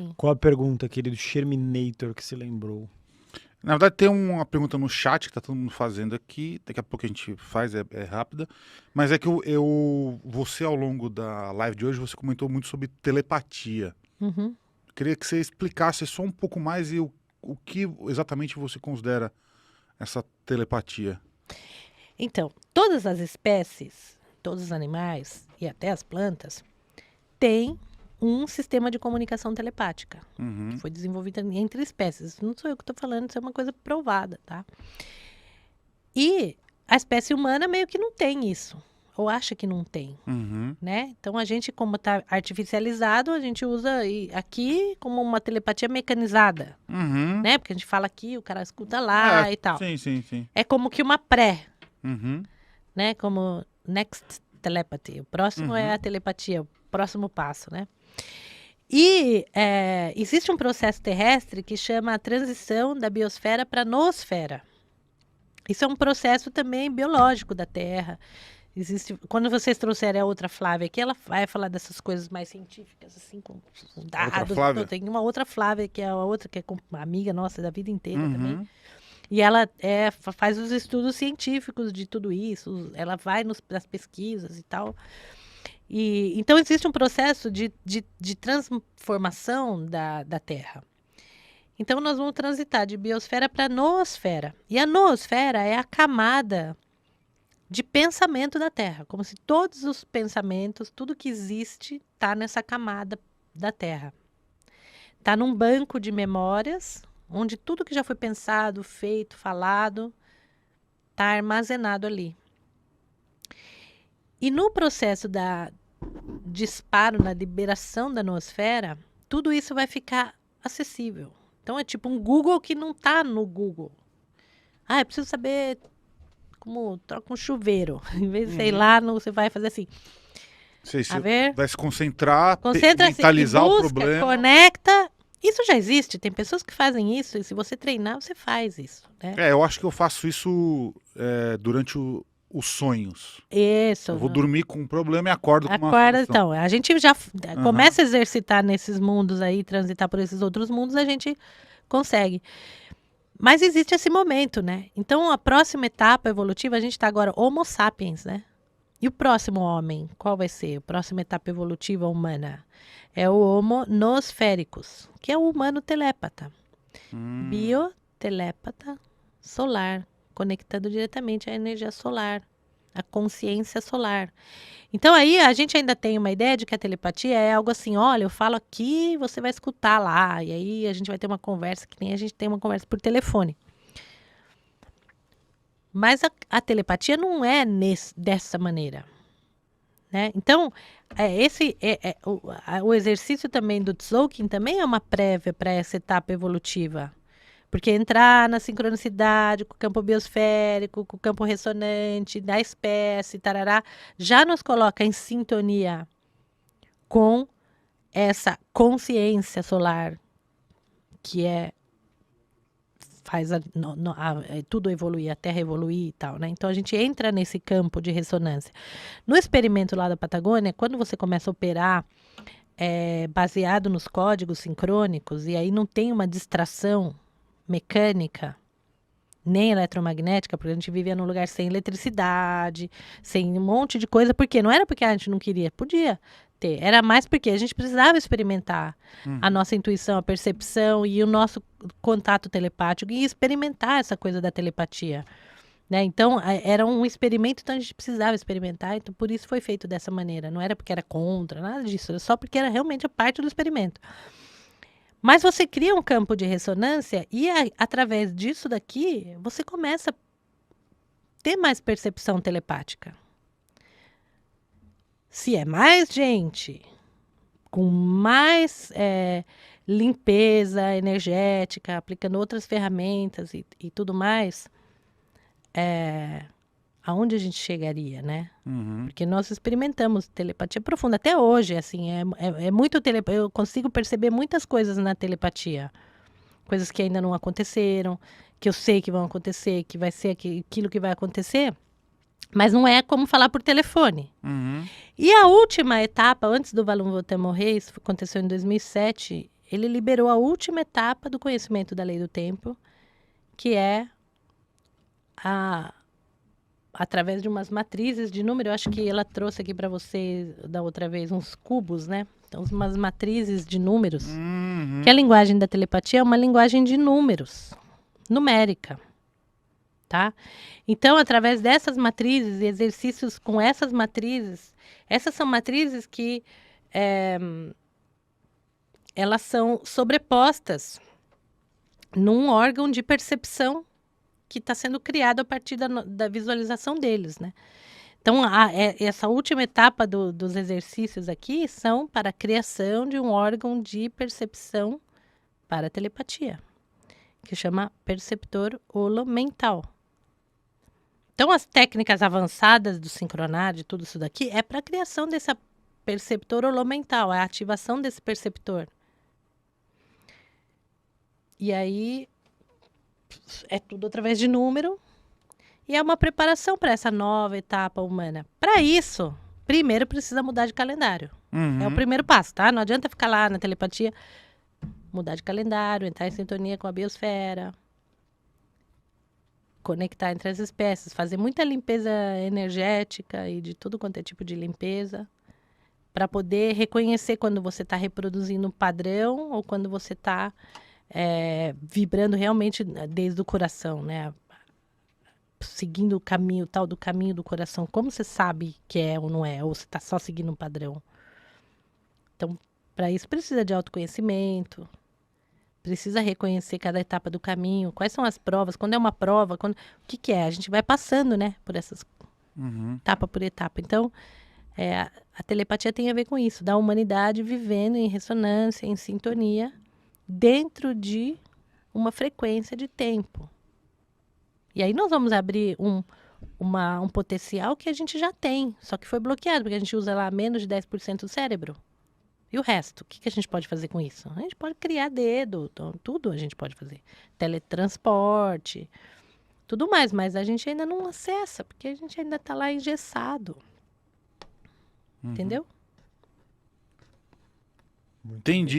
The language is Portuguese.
sim. Qual a pergunta, aquele do Sherminator que se lembrou? Na verdade, tem uma pergunta no chat que tá todo mundo fazendo aqui. Daqui a pouco a gente faz, é rápida. Mas é que você, ao longo da live de hoje, você comentou muito sobre telepatia. Uhum. Queria que você explicasse só um pouco mais o que exatamente você considera essa telepatia. Então, todas as espécies, todos os animais e até as plantas têm um sistema de comunicação telepática. Uhum. Foi desenvolvida entre espécies. Não sou eu que estou falando, isso é uma coisa provada, tá? E a espécie humana meio que não tem isso, ou acha que não tem, Uhum. né? Então a gente, como está artificializado, a gente usa aqui como uma telepatia mecanizada, Uhum. né? Porque a gente fala aqui, o cara escuta lá e tal. Sim. É como que uma pré, Uhum. né? Como next telepathy. O próximo é a telepatia, o próximo passo, né? E existe um processo terrestre que chama a transição da biosfera para a noosfera. Isso é um processo também biológico da Terra. Quando vocês trouxerem a outra Flávia aqui, ela vai falar dessas coisas mais científicas, assim, com dados. Flávia? Tem uma outra Flávia, que é a outra, que é uma amiga nossa da vida inteira também. Uhum. E ela faz os estudos científicos de tudo isso, ela vai nas pesquisas e tal. Então, existe um processo de transformação da Terra. Então, nós vamos transitar de biosfera para noosfera. E a noosfera é a camada de pensamento da Terra, como se todos os pensamentos, tudo que existe, está nessa camada da Terra. Está num banco de memórias, onde tudo que já foi pensado, feito, falado, está armazenado ali. E no processo da disparo, na liberação da noosfera, tudo isso vai ficar acessível. Então é tipo um Google que não está no Google. Eu preciso saber como troca um chuveiro. Em vez de sei lá, você vai fazer assim. Você ver? vai se concentrar, Concentra-se, mentalizar busca, o problema. Conecta. Isso já existe, tem pessoas que fazem isso, e se você treinar, você faz isso, né? Eu acho que eu faço isso durante os sonhos. Isso. Eu vou dormir com um problema e acordo com uma solução. Então, a gente já começa a exercitar nesses mundos aí, transitar por esses outros mundos, a gente consegue. Mas existe esse momento, né? Então, a próxima etapa evolutiva, a gente está agora Homo sapiens, né? E o próximo homem, qual vai ser? A próxima etapa evolutiva humana é o Homo nosfericus, que é o humano telépata. Biotelépata solar, conectando diretamente à energia solar, à consciência solar. Então, aí a gente ainda tem uma ideia de que a telepatia é algo assim, olha, eu falo aqui, você vai escutar lá, e aí a gente vai ter uma conversa, que nem a gente tem uma conversa por telefone. Mas a telepatia não é dessa maneira, né? Então, o exercício também do Tzolk'in também é uma prévia para essa etapa evolutiva. Porque entrar na sincronicidade com o campo biosférico, com o campo ressonante, da espécie, tarará, já nos coloca em sintonia com essa consciência solar, que faz tudo evoluir, a Terra evoluir e tal, né? Então, a gente entra nesse campo de ressonância. No experimento lá da Patagônia, quando você começa a operar baseado nos códigos sincrônicos, e aí não tem uma distração mecânica, nem eletromagnética, porque a gente vivia num lugar sem eletricidade, sem um monte de coisa, porque não era porque a gente não queria, podia ter, era mais porque a gente precisava experimentar a nossa intuição, a percepção e o nosso contato telepático e experimentar essa coisa da telepatia, né? Então, era um experimento, então a gente precisava experimentar, então por isso foi feito dessa maneira, não era porque era contra, nada disso, era só porque era realmente a parte do experimento. Mas você cria um campo de ressonância e, através disso daqui, você começa a ter mais percepção telepática. Se é mais gente, com mais limpeza energética, aplicando outras ferramentas e tudo mais, aonde a gente chegaria, né? Porque nós experimentamos telepatia profunda até hoje, assim, é muito eu consigo perceber muitas coisas na telepatia, coisas que ainda não aconteceram, que eu sei que vão acontecer, que vai ser aquilo que vai acontecer, mas não é como falar por telefone. E a última etapa, antes do Valum Votan morrer, isso aconteceu em 2007, ele liberou a última etapa do conhecimento da lei do tempo, que é através de umas matrizes de número. Eu acho que ela trouxe aqui para você da outra vez uns cubos, né? Então, umas matrizes de números. Uhum. Que a linguagem da telepatia é uma linguagem de números, numérica, tá? Então, através dessas matrizes e exercícios com essas são matrizes que elas são sobrepostas num órgão de percepção que está sendo criado a partir da visualização deles, né? Então, essa última etapa dos exercícios aqui são para a criação de um órgão de percepção para a telepatia, que chama perceptor holomental. Então, as técnicas avançadas do sincronar, de tudo isso daqui, é para a criação desse perceptor holomental, a ativação desse perceptor. E aí, é tudo através de número, e é uma preparação para essa nova etapa humana. Para isso, primeiro precisa mudar de calendário. É o primeiro passo, tá? Não adianta ficar lá na telepatia, mudar de calendário, entrar em sintonia com a biosfera, conectar entre as espécies, fazer muita limpeza energética e de tudo quanto é tipo de limpeza, para poder reconhecer quando você está reproduzindo um padrão ou quando você está vibrando realmente desde o coração, né? Seguindo o caminho, tal do caminho do coração. Como você sabe que é ou não é? Ou você está só seguindo um padrão? Então, para isso precisa de autoconhecimento, precisa reconhecer cada etapa do caminho, quais são as provas, quando é uma prova, o que é? A gente vai passando, né, por essas etapa por etapa. Então, a telepatia tem a ver com isso, da humanidade vivendo em ressonância, em sintonia, dentro de uma frequência de tempo. E aí nós vamos abrir um potencial que a gente já tem, só que foi bloqueado, porque a gente usa lá menos de 10% do cérebro. E o resto, o que a gente pode fazer com isso? A gente pode criar dedo, tudo a gente pode fazer. Teletransporte, tudo mais, mas a gente ainda não acessa, porque a gente ainda está lá engessado. Entendeu? Entendi.